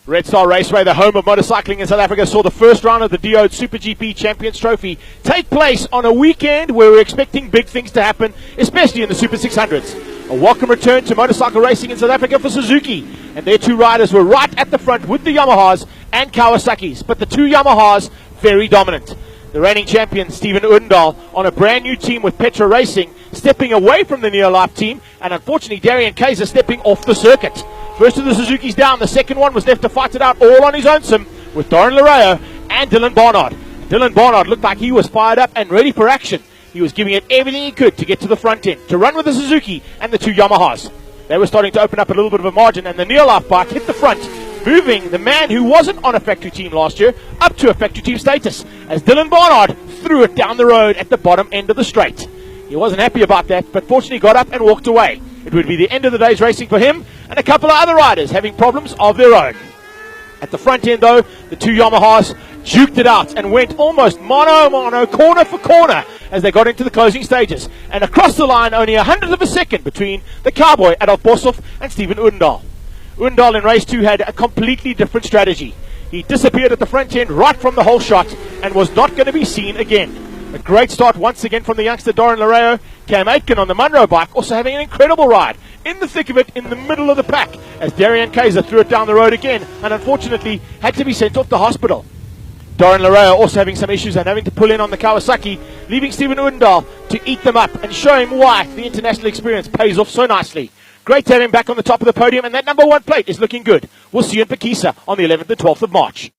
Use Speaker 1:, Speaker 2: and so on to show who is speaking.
Speaker 1: Red Star Raceway, the home of motorcycling in South Africa, saw the first round of the DO Super GP Champions Trophy take place on a weekend where we're expecting big things to happen, especially in the Super 600s. A welcome return to motorcycle racing in South Africa for Suzuki, and their two riders were right at the front with the Yamahas and Kawasaki's, but the two Yamahas very dominant. The reigning champion Stephen Odendaal on a brand new team with Petra Racing, stepping away from the Neolife team, and unfortunately Darian Kaiser stepping off the circuit. First of the Suzuki's down, the second one was left to fight it out all on his own sim with Doran Lareo and Dylan Barnard. Dylan Barnard looked like he was fired up and ready for action. He was giving it everything he could to get to the front end, to run with the Suzuki and the two Yamahas. They were starting to open up a little bit of a margin, and the Neolife bike hit the front, moving the man who wasn't on a factory team last year up to a factory team status, as Dylan Barnard threw it down the road at the bottom end of the straight. He wasn't happy about that, but fortunately got up and walked away. It would be the end of the day's racing for him and a couple of other riders having problems of their own. At the front end, though, the two Yamahas juked it out and went almost mono, corner for corner as they got into the closing stages. And across the line, only 100th of a second between the Cowboy, Adolf Boshoff, and Stephen Odendaal. Odendaal in race 2 had a completely different strategy. He disappeared at the front end right from the whole shot and was not going to be seen again. A great start once again from the youngster Doran Lareo. Cam Aitken on the Munro bike also having an incredible ride in the thick of it in the middle of the pack as Darian Kaiser threw it down the road again and unfortunately had to be sent off to hospital. Doran Lareo also having some issues and having to pull in on the Kawasaki, leaving Stephen Odendaal to eat them up and show him why the international experience pays off so nicely. Great to have him back on the top of the podium, and that number 1 plate is looking good. We'll see you in Pekisa on the 11th and 12th of March.